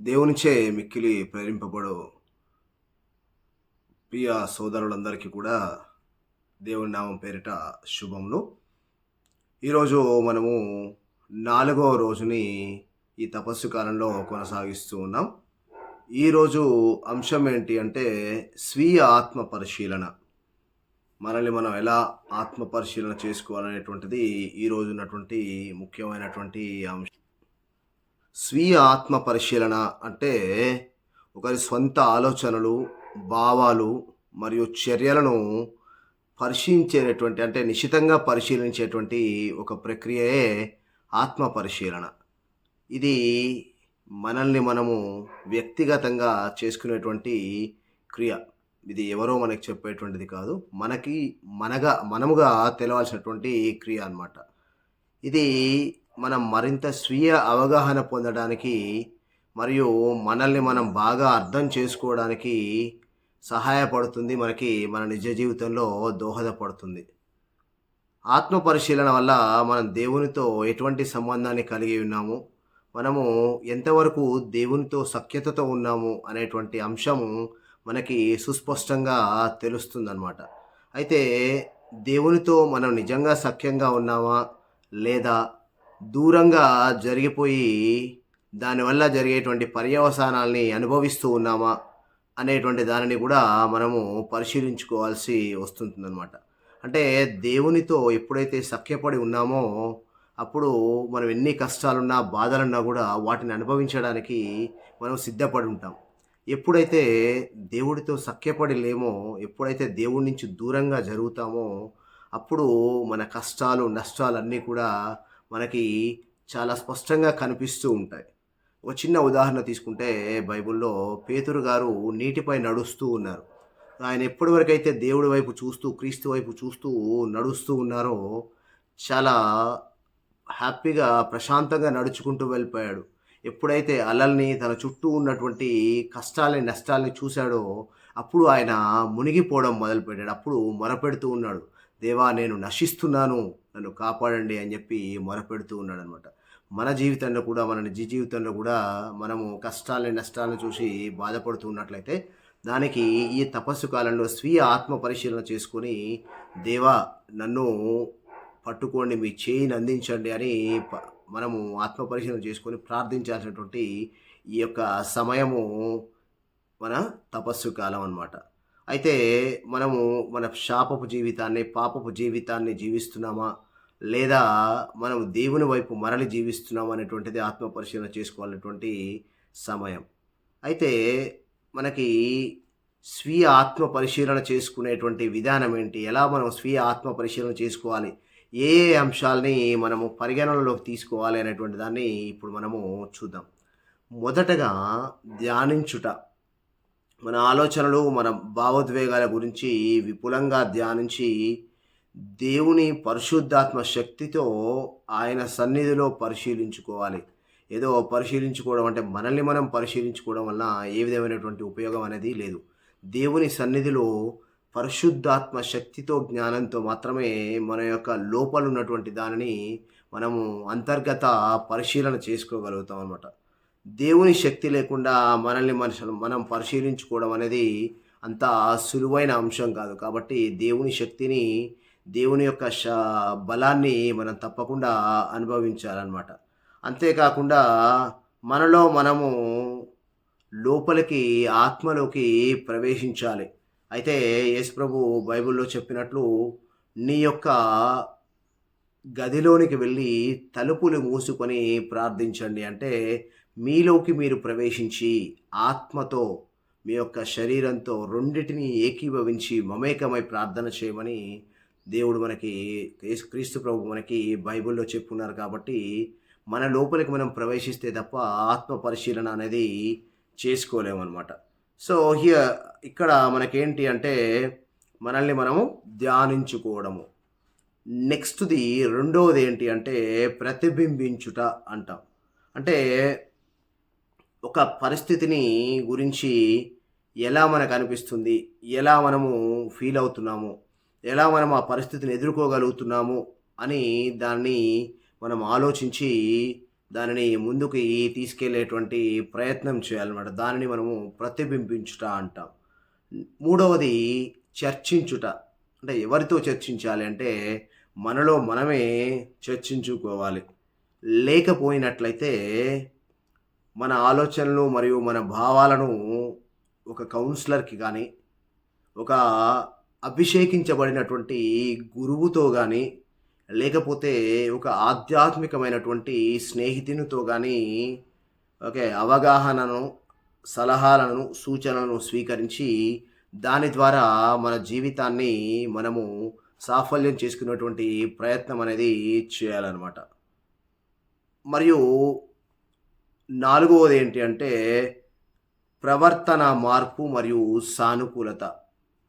దేవునిచే మిక్కిలి ప్రేరింపబడు ప్రియ సోదరులందరికీ కూడా దేవుని నామం పేరిట శుభములు. ఈరోజు మనము 4వ రోజుని ఈ తపస్సు కాలంలో కొనసాగిస్తూ ఉన్నాం. ఈరోజు అంశం ఏంటి అంటే స్వీయ ఆత్మ పరిశీలన. మనల్ని మనం ఎలా ఆత్మ పరిశీలన చేసుకోవాలనేటువంటిది ఈరోజు ఉన్నటువంటి ముఖ్యమైనటువంటి అంశం. స్వీయ ఆత్మ పరిశీలన అంటే ఒకరి స్వంత ఆలోచనలు, భావాలు మరియు చర్యలను పరిశీలించేటటువంటి అంటే నిశితంగా పరిశీలించేటువంటి ఒక ప్రక్రియయే ఆత్మ పరిశీలన. ఇది మనల్ని మనము వ్యక్తిగతంగా చేసుకునేటువంటి క్రియ. ఇది ఎవరో మనకి చెప్పేటువంటిది కాదు. మనముగా తెలవాల్సినటువంటి క్రియ అన్నమాట. ఇది మనం మరింత స్వీయ అవగాహన పొందడానికి మరియు మనల్ని మనం బాగా అర్థం చేసుకోవడానికి సహాయపడుతుంది. మన నిజ జీవితంలో దోహదపడుతుంది. ఆత్మ పరిశీలన వల్ల మనం దేవునితో ఎటువంటి సంబంధాన్ని కలిగి ఉన్నాము, మనము ఎంతవరకు దేవునితో సఖ్యతతో ఉన్నాము అనేటువంటి అంశము మనకి సుస్పష్టంగా తెలుస్తుందన్నమాట. అయితే దేవునితో మనం నిజంగా సఖ్యంగా ఉన్నామా లేదా దూరంగా జరిగిపోయి దానివల్ల జరిగేటువంటి పర్యవసానాల్ని అనుభవిస్తూ ఉన్నామా అనేటువంటి దానిని కూడా మనము పరిశీలించుకోవాల్సి వస్తుంటుందన్నమాట. అంటే దేవునితో ఎప్పుడైతే సఖ్యపడి ఉన్నామో అప్పుడు మనం ఎన్ని కష్టాలున్నా, బాధలున్నా కూడా వాటిని అనుభవించడానికి మనం సిద్ధపడి ఉంటాం. ఎప్పుడైతే దేవుడితో సఖ్యపడి లేమో, ఎప్పుడైతే దేవుడి నుంచి దూరంగా జరుగుతామో అప్పుడు మన కష్టాలు, నష్టాలన్నీ కూడా మనకి చాలా స్పష్టంగా కనిపిస్తూ ఉంటాయి. ఒక చిన్న ఉదాహరణ తీసుకుంటే బైబిల్‌లో పేతురు గారు నీటిపై నడుస్తూ ఉన్నారు. ఆయన ఎప్పటి వరకైతే దేవుడి వైపు చూస్తూ, క్రీస్తు వైపు చూస్తూ నడుస్తూ ఉన్నారో చాలా హ్యాపీగా, ప్రశాంతంగా నడుచుకుంటూ వెళ్ళిపోయాడు. ఎప్పుడైతే అలల్ని, తన చుట్టూ ఉన్నటువంటి కష్టాల్ని, నష్టాల్ని చూశాడో అప్పుడు ఆయన మునిగిపోవడం మొదలుపెట్టాడు. అప్పుడు మొరపెడుతూ ఉన్నాడు. దేవా, నేను నశిస్తున్నాను, నన్ను కాపాడండి అని చెప్పి మొరపెడుతూ ఉన్నాడనమాట. మన జీవితంలో కూడా, మన నిజ జీవితంలో కూడా మనము కష్టాలని, నష్టాలను చూసి బాధపడుతూ ఉన్నట్లయితే దానికి ఈ తపస్సు కాలంలో స్వీయ ఆత్మ పరిశీలన చేసుకొని, దేవా నన్ను పట్టుకోండి, మీ చేయిని అందించండి అని మనము ఆత్మ పరిశీలన చేసుకొని ప్రార్థించాల్సినటువంటి ఈ యొక్క సమయము మన తపస్సు కాలం అన్నమాట. అయితే మనము మన శాపపు జీవితాన్ని, పాపపు జీవితాన్ని జీవిస్తున్నామా? లేదా మనం దేవుని వైపు మరలి జీవిస్తున్నామా అనేటువంటిది ఆత్మ పరిశీలన చేసుకోవాలనేటువంటి సమయం. అయితే మనకి స్వీయ ఆత్మ పరిశీలన చేసుకునేటువంటి విధానం ఏంటి? ఎలా మనం స్వీయ ఆత్మ పరిశీలన చేసుకోవాలి? ఏ ఏ అంశాల్ని మనము పరిగణనలోకి తీసుకోవాలి అనేటువంటి దాన్ని ఇప్పుడు మనము చూద్దాం. మొదటగా ధ్యానించుట. మన ఆలోచనలు, మన భావోద్వేగాల గురించి విపులంగా ధ్యానించి దేవుని పరిశుద్ధాత్మ శక్తితో ఆయన సన్నిధిలో పరిశీలించుకోవాలి. ఏదో పరిశీలించుకోవడం అంటే మనల్ని మనం పరిశీలించుకోవడం వలన ఏ విధమైనటువంటి ఉపయోగం అనేది లేదు. దేవుని సన్నిధిలో పరిశుద్ధాత్మ శక్తితో, జ్ఞానంతో మాత్రమే మన యొక్క లోపల ఉన్నటువంటి దానిని మనము అంతర్గత పరిశీలన చేసుకోగలుగుతాం అన్నమాట. దేవుని శక్తి లేకుండా మనం పరిశీలించుకోవడం అనేది అంత సులువైన అంశం కాదు. కాబట్టి దేవుని శక్తిని, దేవుని యొక్క బలాన్ని మనం తప్పకుండా అనుభవించాలన్నమాట. అంతేకాకుండా మనలో మనము లోపలికి, ఆత్మలోకి ప్రవేశించాలి. అయితే యేసుప్రభు బైబిల్‌లో చెప్పినట్లు, నీ యొక్క గదిలోనికి వెళ్ళి తలుపులు మూసుకొని ప్రార్థించండి. అంటే మీలోకి మీరు ప్రవేశించి ఆత్మతో, మీ యొక్క శరీరంతో రెండిటిని ఏకీభవించి మమేకమై ప్రార్థన చేయమని దేవుడు మనకి, క్రీస్తు ప్రభు మనకి బైబిల్‌లో చెప్పున్నారు. కాబట్టి మన లోపలికి మనం ప్రవేశిస్తే తప్ప ఆత్మ పరిశీలన అనేది చేసుకోలేమనమాట. సో ఇక్కడ మనకేంటి అంటే మనల్ని మనము ధ్యానించుకోవడము. నెక్స్ట్‌ది రెండవది ఏంటి అంటే ప్రతిబింబించుట అంటాం. అంటే ఒక పరిస్థితిని గురించి ఎలా మనకు అనిపిస్తుంది, ఎలా మనము ఫీల్ అవుతున్నాము, ఎలా మనం ఆ పరిస్థితిని ఎదుర్కోగలుగుతున్నాము అని దాన్ని మనం ఆలోచించి దానిని ముందుకి తీసుకెళ్ళేటువంటి ప్రయత్నం చేయాలన్నమాట. దానిని మనము ప్రతిబింబించుట అంటాం. మూడవది చర్చించుట. అంటే ఎవరితో చర్చించాలి అంటే మనలో మనమే చర్చించుకోవాలి. లేకపోయినట్లయితే మన ఆలోచనలు మరియు మన భావాలను ఒక కౌన్సిలర్‌కి గానీ, ఒక అభిషేకించబడినటువంటి గురువుతో గానీ, లేకపోతే ఒక ఆధ్యాత్మికమైనటువంటి స్నేహితునితో గానీ, ఓకే. అవగాహనను, సలహాలను, సూచనలను స్వీకరించి, దాని ద్వారా మన జీవితాన్ని మనము సాఫల్యం చేసుకునేటువంటి ప్రయత్నం అనేది చేయాలనమాట. మరియు నాలుగవది ఏంటి అంటే, ప్రవర్తన మార్పు మరియు సానుకూలత.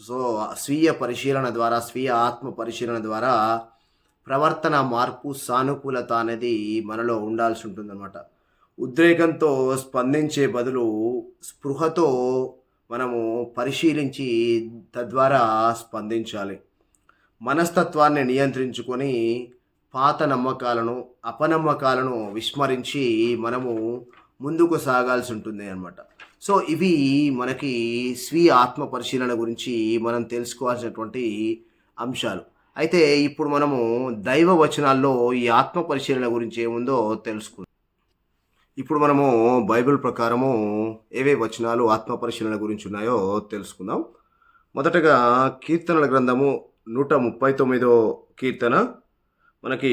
సో, స్వీయ పరిశీలన ద్వారా, స్వీయ ఆత్మ పరిశీలన ద్వారా ప్రవర్తన మార్పు, సానుకూలత అనేది మనలో ఉండాల్సి ఉంటుందన్నమాట. ఉద్రేకంతో స్పందించే బదులు స్పృహతో మనము పరిశీలించి తద్వారా స్పందించాలి. మనస్తత్వాన్ని నియంత్రించుకొని పాత నమ్మకాలను, అపనమ్మకాలను విస్మరించి మనము ముందుకు సాగాల్సి ఉంటుంది అన్నమాట. సో, ఇవి మనకి స్వీయ ఆత్మ పరిశీలన గురించి మనం తెలుసుకోవాల్సినటువంటి అంశాలు. అయితే ఇప్పుడు మనము దైవ వచనాల్లో ఈ ఆత్మ పరిశీలన గురించి ఏముందో తెలుసుకుందాం. ఇప్పుడు మనము బైబిల్ ప్రకారము ఏవే వచనాలు ఆత్మ పరిశీలన గురించి ఉన్నాయో తెలుసుకుందాం. మొదటగా కీర్తనల గ్రంథము 139 కీర్తన మనకి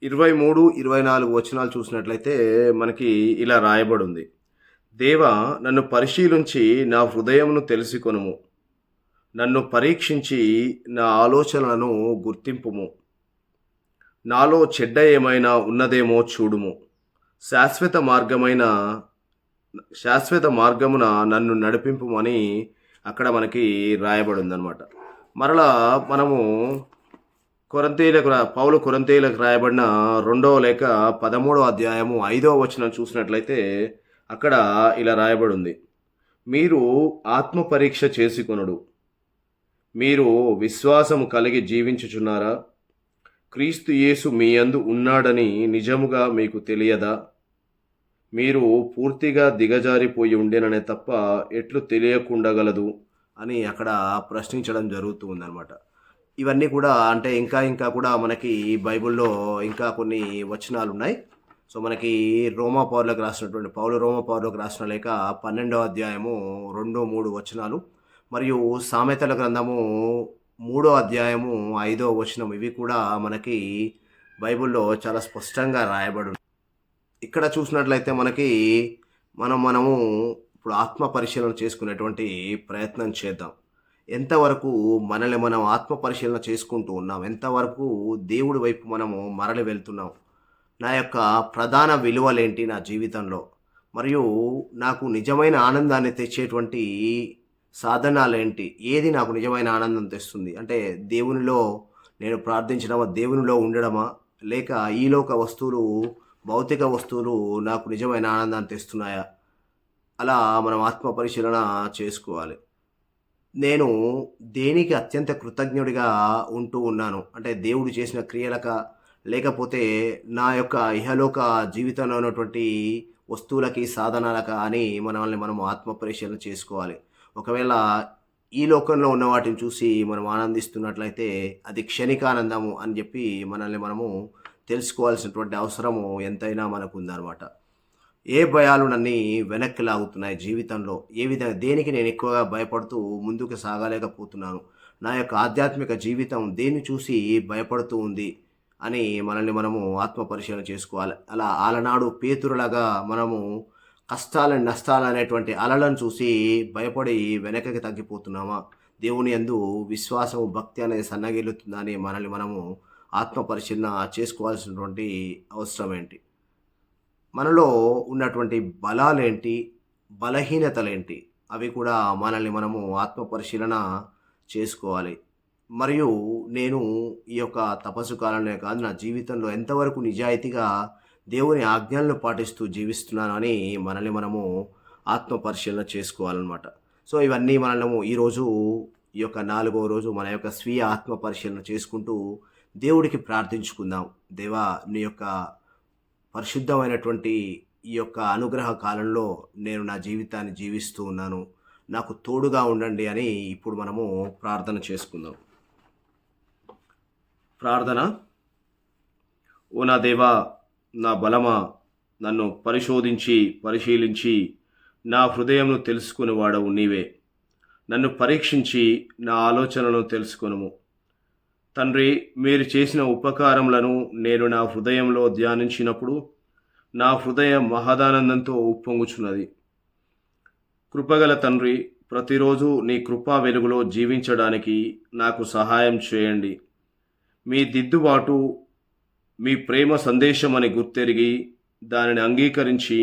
23, 24 వచనాలు చూసినట్లయితే మనకి ఇలా రాయబడి ఉంది. దేవా, నన్ను పరిశీలించి నా హృదయమును తెలుసుకొనుము. నన్ను పరీక్షించి నా ఆలోచనలను గుర్తింపుము. నాలో చెడ్డ ఏమైనా ఉన్నదేమో చూడుము. శాశ్వత మార్గమున నన్ను నడిపింపుమని అక్కడ మనకి రాయబడి ఉందన్నమాట. మరలా మనము పౌలు కొరింథీయులకు రాయబడిన 2వ లేఖ 13వ అధ్యాయము 5వ వచనం చూసినట్లయితే అక్కడ ఇలా రాయబడి ఉంది. మీరు ఆత్మ పరీక్ష చేసుకొనుడు. మీరు విశ్వాసము కలిగి జీవించుచున్నారా? క్రీస్తు యేసు మీ యందు ఉన్నాడని నిజముగా మీకు తెలియదా? మీరు పూర్తిగా దిగజారిపోయి ఉండేననే తప్ప ఎట్లు తెలియకుండగలదు అని అక్కడ ప్రశ్నించడం జరుగుతూ ఉందన్నమాట. ఇవన్నీ కూడా అంటే ఇంకా కూడా మనకి బైబిల్లో ఇంకా కొన్ని వచనాలు ఉన్నాయి. సో, మనకి పౌలు రోమా పౌరులకు రాసిన లేఖ 12వ అధ్యాయము 2, 3 వచనాలు మరియు సామెతల గ్రంథము 3వ అధ్యాయము 5వ వచనం ఇవి కూడా మనకి బైబిల్లో చాలా స్పష్టంగా రాయబడి ఉన్నాయి. ఇక్కడ చూసినట్లయితే మనకి మనము ఇప్పుడు ఆత్మ పరిశీలన చేసుకునేటువంటి ప్రయత్నం చేద్దాం. ఎంతవరకు మనల్ని మనం ఆత్మ పరిశీలన చేసుకుంటూ ఉన్నాం? ఎంతవరకు దేవుడి వైపు మనము మరలి వెళ్తున్నాం? నా యొక్క ప్రధాన విలువలేంటి నా జీవితంలో? మరియు నాకు నిజమైన ఆనందాన్ని తెచ్చేటువంటి సాధనాలేంటి? ఏది నాకు నిజమైన ఆనందం తెస్తుంది? అంటే దేవునిలో నేను ప్రార్థించడమా? దేవునిలో ఉండడమా? లేక ఈలోక వస్తువులు, భౌతిక వస్తువులు నాకు నిజమైన ఆనందాన్ని తెస్తున్నాయా? అలా మనం ఆత్మ పరిశీలన చేసుకోవాలి. నేను దేనికి అత్యంత కృతజ్ఞుడిగా ఉంటూ ఉన్నాను? అంటే దేవుడు చేసిన క్రియలకా? లేకపోతే నా యొక్క ఇహలోక జీవితంలో ఉన్నటువంటి వస్తువులకి, సాధనాలకా అని మనల్ని మనం ఆత్మ పరిశీలన చేసుకోవాలి. ఒకవేళ ఈ లోకంలో ఉన్న వాటిని చూసి మనం ఆనందిస్తున్నట్లయితే అది క్షణికానందము అని చెప్పి మనల్ని మనము తెలుసుకోవాల్సినటువంటి అవసరము ఎంతైనా మనకు ఉందన్నమాట. ఏ భయాలు నన్ను వెనక్కి లాగుతున్నాయి జీవితంలో? దేనికి నేను ఎక్కువగా భయపడుతూ ముందుకు సాగలేకపోతున్నాను? నా యొక్క ఆధ్యాత్మిక జీవితం దేన్ని చూసి భయపడుతూ ఉంది అని మనల్ని మనము ఆత్మ పరిశీలన చేసుకోవాలి. అలా ఆలనాడు పేతురులాగా మనము నష్టాలు అనేటువంటి అలలను చూసి భయపడి వెనకకి తగ్గిపోతున్నామా? దేవుని యందు విశ్వాసము, భక్తి అనేది సన్నగిల్లుతుందా అని మనల్ని మనము ఆత్మ పరిశీలన చేసుకోవాల్సినటువంటి అవసరం ఏంటి? మనలో ఉన్నటువంటి బలాలేంటి? బలహీనతలేంటి? అవి కూడా మనల్ని మనము ఆత్మ పరిశీలన చేసుకోవాలి. మరియు నేను ఈ యొక్క తపస్సు కాలంలో కాదు, నా జీవితంలో ఎంతవరకు నిజాయితీగా దేవుని ఆజ్ఞలను పాటిస్తూ జీవిస్తున్నాను అని మనల్ని మనము ఆత్మ పరిశీలన చేసుకోవాలన్నమాట. సో, ఇవన్నీ మనము ఈరోజు ఈ యొక్క 4వ రోజు మన యొక్క స్వీయ ఆత్మ పరిశీలన చేసుకుంటూ దేవుడికి ప్రార్థించుకుందాం. దేవా, నీ యొక్క పరిశుద్ధమైనటువంటి ఈ యొక్క అనుగ్రహ కాలంలో నేను నా జీవితాన్ని జీవిస్తూ ఉన్నాను. నాకు తోడుగా ఉండండి అని ఇప్పుడు మనము ప్రార్థన చేసుకుందాం. ప్రార్థన. ఓ నా దేవా, నా బలమా, నన్ను పరిశీలించి నా హృదయంను తెలుసుకుని వాడవు నీవే. నన్ను పరీక్షించి నా ఆలోచనలను తెలుసుకొనుము. తండ్రి, మీరు చేసిన ఉపకారములను నేను నా హృదయంలో ధ్యానించినప్పుడు నా హృదయం మహదానందంతో ఉప్పొంగుచున్నది. కృపగల తండ్రి, ప్రతిరోజు నీ కృపా వెలుగులో జీవించడానికి నాకు సహాయం చేయండి. మీ దిద్దుబాటు మీ ప్రేమ సందేశమని గుర్తెరిగి దానిని అంగీకరించి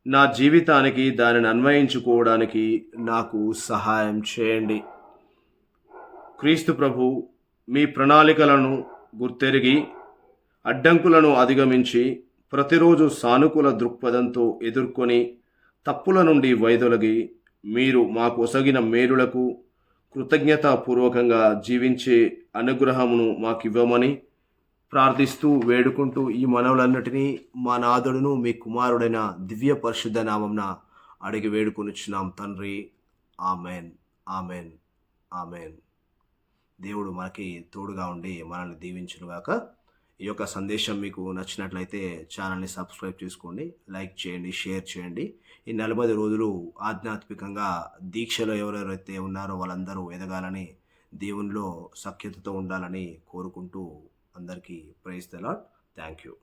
నా జీవితానికి దానిని అన్వయించుకోవడానికి నాకు సహాయం చేయండి. క్రీస్తు ప్రభు, మీ ప్రణాళికలను గుర్తెరిగి అడ్డంకులను అధిగమించి ప్రతిరోజు సానుకూల దృక్పథంతో ఎదుర్కొని తప్పుల నుండి వైదొలగి మీరు మాకు ఒసగిన మేలులకు కృతజ్ఞతాపూర్వకంగా జీవించే అనుగ్రహమును మాకివ్వమని ప్రార్థిస్తూ వేడుకుంటూ ఈ మనవులన్నిటినీ మా నాథుడును మీ కుమారుడైన దివ్య పరిశుద్ధ నామంన అడిగి వేడుకొనిచున్నాం తండ్రి. Amen, amen, amen. దేవుడు మనకి తోడుగా ఉండి మనల్ని దీవించునుగాక. ఈ యొక్క సందేశం మీకు నచ్చినట్లయితే ఛానల్ని సబ్స్క్రైబ్ చేసుకోండి, లైక్ చేయండి, షేర్ చేయండి. ఈ 40 రోజులు ఆధ్యాత్మికంగా దీక్షలో ఎవరెవరైతే ఉన్నారో వాళ్ళందరూ ఎదగాలని, దేవునిలో సఖ్యతతో ఉండాలని కోరుకుంటూ అందరికీ praise the Lord. Thank you.